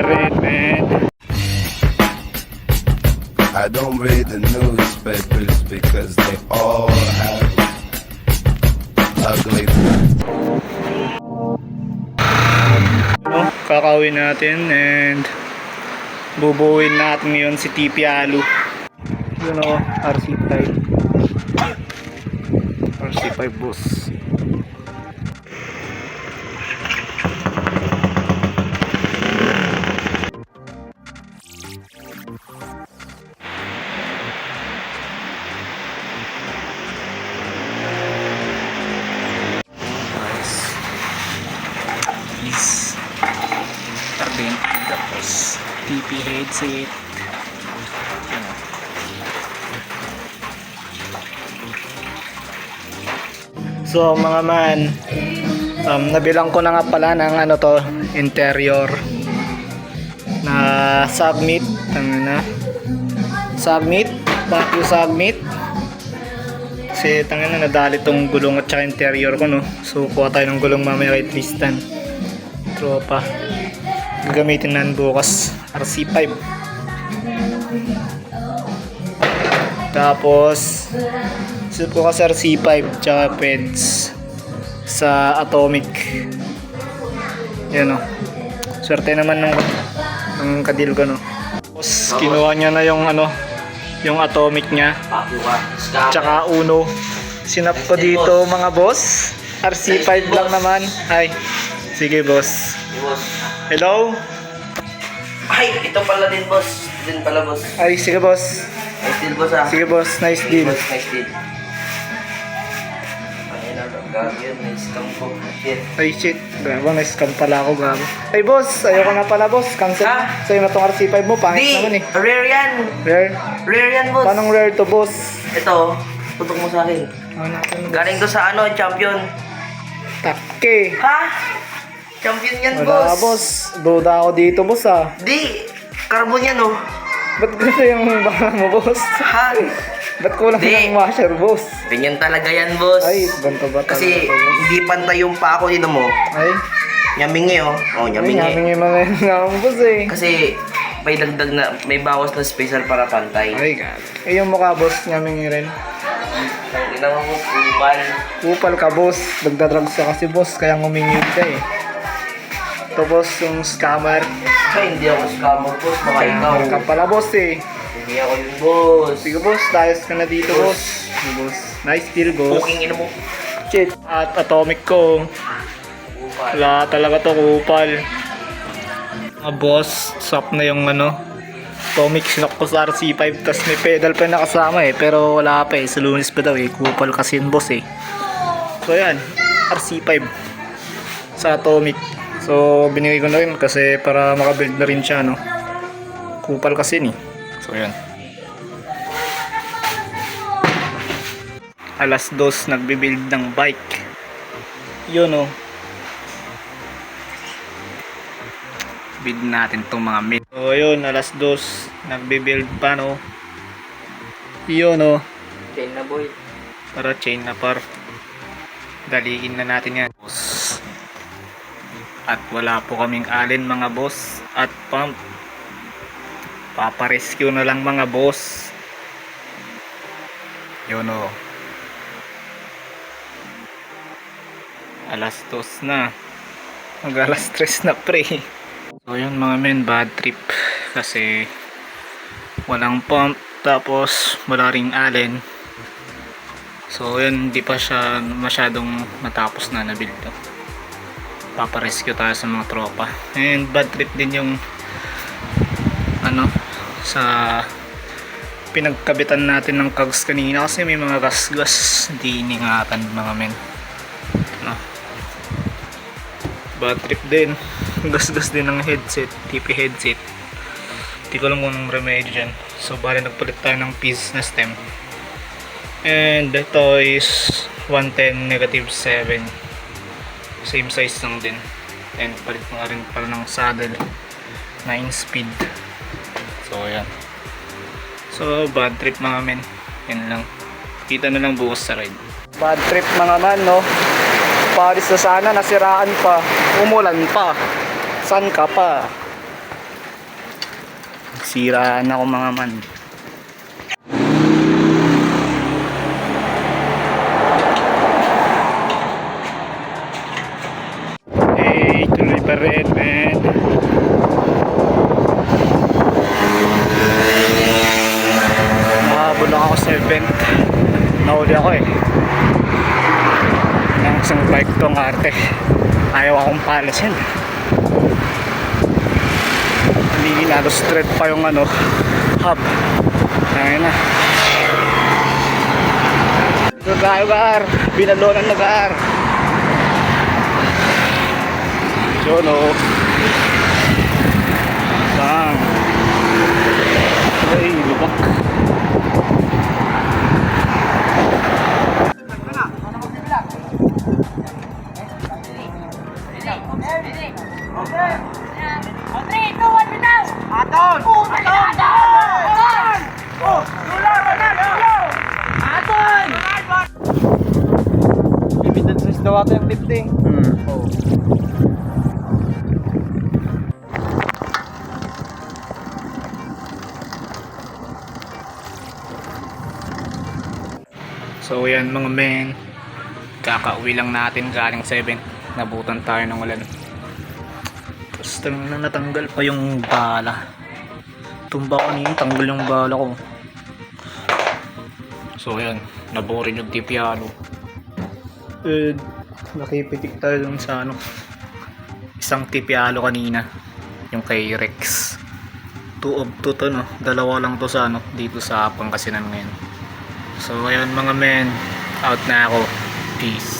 rin, man. I don't read the newspapers because they all have ugly. No, kakawin natin and bubuuin natin ngayon si TP Alu. Yun o, RC5. RC5 boss. Tarbing tapos TP headset. So mga man, nabilang ko na nga pala ng ano to, interior na submit, submit, back yung submit. Kasi tangin na nadali tong gulong at saka interior ko, no. So kuha tayo ng gulong mamaya kay Tristan. Tropa. Gagamitin na bukas RC5. Tapos suit ko kasi RC5 tsaka peds sa Atomic. Yan o. Swerte naman ng kadil ko, no. Tapos kinuha niya na yung ano, yung Atomic niya tsaka Uno. Sinap ko dito mga boss. RC5 lang naman. Ay, sige boss. Hello? Ay, ito pala din boss. Din pala boss. Ay, sige boss. Nice deal boss ah. Sige boss, nice deal. Boss, nice deal. Ayun na, gagawin. Nice kang po. Shit. Ay shit, gabo, na-scam pala ako, gabo. Ay boss, ayoko na pala boss. Cancel Ha? na. Sa'yo na tong RC5 mo, pangit naman eh. Rare yan. Rare? Rare yan boss. Paanong rare to boss? Ito, tutok mo sa akin. Ano natin boss? Galing to sa ano, champion. Take. Ha? Champion yan Wala boss. boss, duda ako dito boss ah. Di, carbon yan oh. Ba't gusto yung baka mo boss? Ha? Ba't kulang Di. ng washer boss? Ganyan talaga yan boss. Ay, ganito ba Kasi talaga to, boss? hindi pantay yung pako dito mo. Ay, Nyamingi oh. Oh, ay, nyamingi. namin yung mga yung boss eh. Kasi may dagdag na, may bawas na special para pantay. Ay, god. Eh, yung mukha boss, namin rin. Hindi naman mo, upal. Upal ka boss, nagdadrugs ka kasi boss, kaya ngumingid ka eh. Tapos yung scammer, Ay, hindi ako scammer boss, baka ikaw. scammer ka pala boss eh. Hindi ako yung boss. Sige boss, tayos ka na dito boss. Sige boss, nice deal boss. Puking ina mo. Shit. At Atomic ko, Upal. wala talaga to, kupal. Boss, swap na yung ano, Atomic, sinok ko sa RC5, tas may pedal pa nakasama eh, pero wala pa eh, sa lunis pa daw eh, kupal kasi yun boss eh. So yan, RC5 sa Atomic. So binigay ko na rin kasi para makabuild na rin siya, no. Kupal kasi ni. So yan. Alas 2 nagbe-build ng bike. Yun, no. Build natin tong mga mid. So yun, alas 2 nagbe-build pa, no. Yun, no. Chain na boy. Para chain na par. Daliin na natin yan, boss. At wala po kaming alin mga boss at pump. Paparescue na lang mga boss. Yun o. Alas 2 na. Mag alas 3 na pre. So yun mga men, bad trip. Kasi walang pump. Tapos wala ring alin. So yun, hindi pa siya masyadong matapos na na-build to. Paparescue tayo sa mga tropa. And bad trip din yung ano, sa pinagkabitan natin ng cogs kanina kasi may mga gas-gas di iningatan mga men, no? Bad trip din. Gas-gas din ng headset, TP headset. Di ko alam kung anong remedyo dyan. So bali nagpalit tayo ng piece na stem. And ito is 110 -7. Same size lang din. And palit na rin pala ng saddle, 9 speed. So ayan. So bad trip mga men. Yan lang. Kita na lang bukas sa ride. Bad trip mga man, no. Paris na sana, nasiraan pa. Umulan pa. San ka pa? Siraan ako mga man. Hey, tuloy pa rin, man. Nakahabol lang ako sa event. Nahuli ako eh. Nang isang bike tong arte. Ayaw akong palasin. Hindi halos straight pa yung ano, hub. Ayun na. Nag-aar. Binalonan nag-aar. Yun o. Bang. Ay, lubak. Limited size daw ata yung lifting. Oh. So yan mga men, kakauwi lang natin galing 7. Nabutan tayo ng ulan. Tapos na natanggal pa yung bala. Tumba ko kanina, tanggal yung bala ko. So yan, naborin yung tipiano. Nakipitik tayo dun sa ano, isang tipialo kanina, yung kay Rex. 2 of 2 to, no? Dalawa lang to sa ano, dito sa Pangasinan ngayon. So ayun mga men, out na ako. Peace.